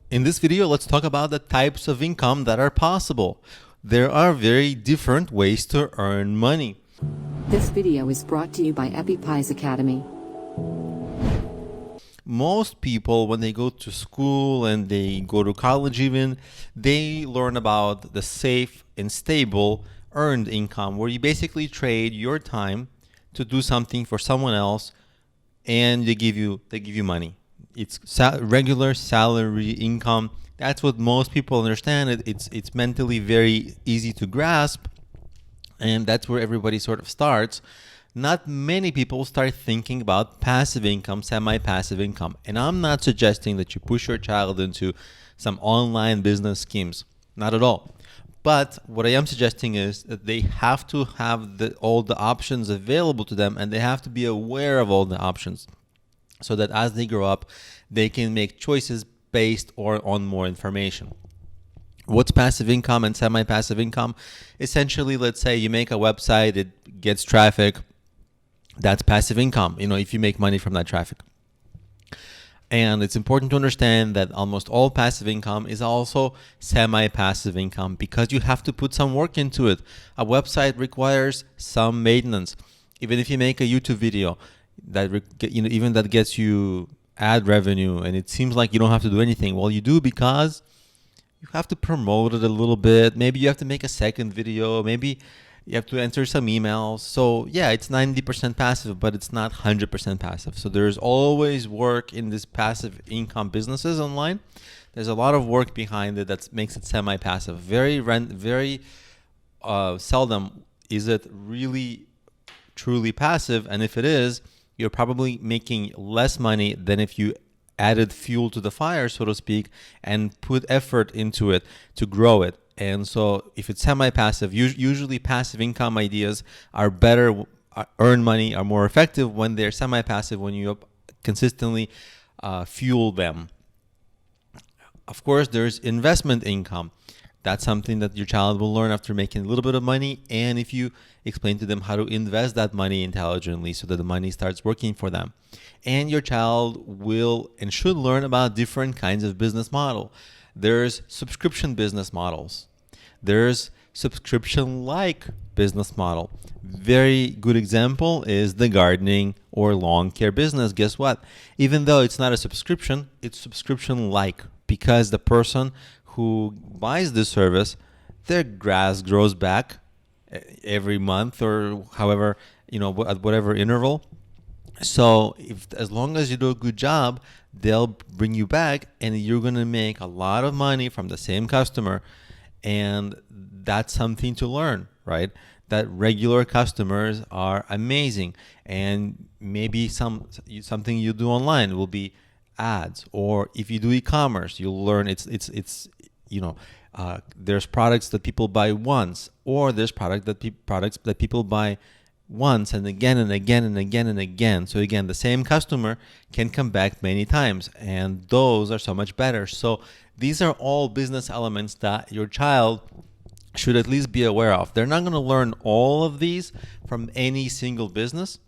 In this video, let's talk about the types of income that are possible. There are very different ways to earn money. This video is brought to you by Appy Pie Academy. Most people, when they go to school and they go to college even, they learn about the safe and stable earned income, where you basically trade your time to do something for someone else and they give you money. It's regular salary income. That's what most people understand. It's mentally very easy to grasp, and that's where everybody sort of starts. Not many people start thinking about passive income, semi-passive income. And I'm not suggesting that you push your child into some online business schemes. Not at all. But what I am suggesting is that they have to have all the options available to them, and they have to be aware of all the options, so that as they grow up, they can make choices based on more information. What's passive income and semi-passive income? Essentially, let's say you make a website, it gets traffic. That's passive income, if you make money from that traffic. And it's important to understand that almost all passive income is also semi-passive income, because you have to put some work into it. A website requires some maintenance. Even if you make a YouTube video, even that gets you ad revenue, and it seems like you don't have to do anything. Well, you do, because you have to promote it a little bit. Maybe you have to make a second video. Maybe you have to enter some emails. So yeah, it's 90% passive, but it's not 100% passive. So there's always work in this passive income businesses online. There's a lot of work behind it that makes it semi-passive. Very seldom is it really truly passive. And if it is, you're probably making less money than if you added fuel to the fire, so to speak, and put effort into it to grow it. And so if it's semi-passive, usually passive income ideas are better, earn money, are more effective when they're semi-passive, when you consistently fuel them. Of course, there's investment income. That's something that your child will learn after making a little bit of money, and if you explain to them how to invest that money intelligently so that the money starts working for them. And your child will and should learn about different kinds of business model. There's subscription business models. There's subscription-like business model. Very good example is the gardening or lawn care business. Guess what? Even though it's not a subscription, it's subscription-like, because the person who buys this service, their grass grows back every month or however, at whatever interval. So as long as you do a good job, they'll bring you back, and you're going to make a lot of money from the same customer. And that's something to learn, right? That regular customers are amazing. And maybe something you do online will be ads, or if you do e-commerce, you'll learn there's products that people buy once, or there's products that people buy once and again and again and again and again. So again, the same customer can come back many times, and those are so much better. So these are all business elements that your child should at least be aware of. They're not going to learn all of these from any single business.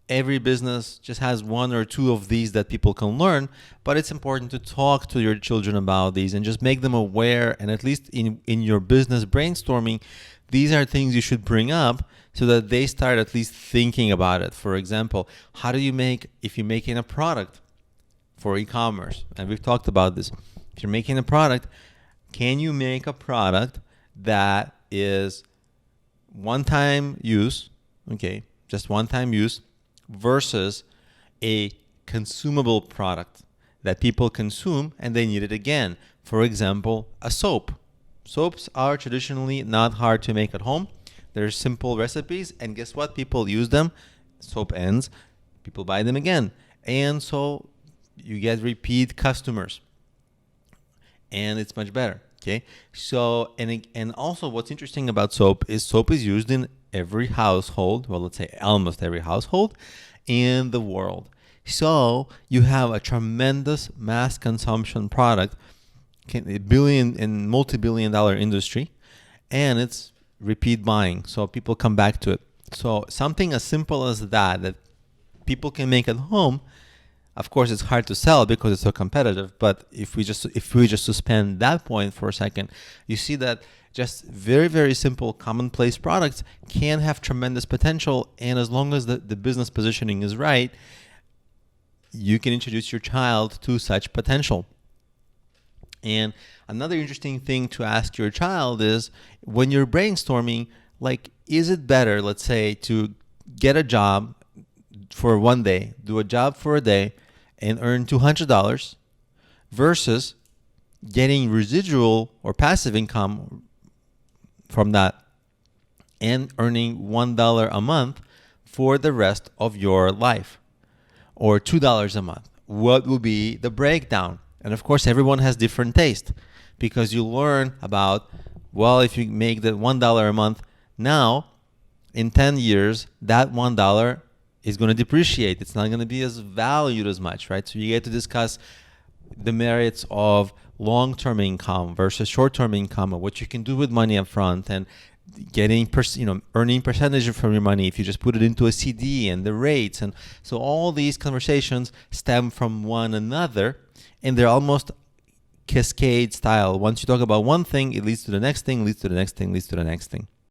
Every business just has one or two of these that people can learn, but it's important to talk to your children about these and just make them aware. And at least in your business brainstorming, these are things you should bring up so that they start at least thinking about it. For example, how do you if you're making a product for e-commerce, and we've talked about this, if you're making a product, can you make a product that is one-time use, just one-time use, versus a consumable product that people consume and they need it again? For example, a soap. Soaps are traditionally not hard to make at home. They're simple recipes, and guess what? People use them. Soap ends. People buy them again. And so you get repeat customers. And it's much better. Okay. So, and also what's interesting about soap is used in every household. Well, let's say almost every household in the world. So you have a tremendous mass consumption product, a billion and multi-billion-dollar industry, and it's repeat buying. So people come back to it. So something as simple as that people can make at home Of course, it's hard to sell because it's so competitive. But if we just suspend that point for a second, you see that just very, very simple, commonplace products can have tremendous potential. And as long as the business positioning is right, you can introduce your child to such potential. And another interesting thing to ask your child is, when you're brainstorming, like, is it better, let's say, to get a job for one day, do a job for a day, and earn $200 versus getting residual or passive income from that and earning $1 a month for the rest of your life, or $2 a month? What will be the breakdown? And of course, everyone has different taste, because you learn about, well, if you make that $1 a month now, in 10 years, that $1 is going to depreciate. It's not going to be as valued as much, right? So you get to discuss the merits of long-term income versus short-term income, and what you can do with money up front, and getting earning percentage from your money if you just put it into a CD, and the rates. And so all these conversations stem from one another, and they're almost cascade style. Once you talk about one thing, it leads to the next thing, leads to the next thing, leads to the next thing.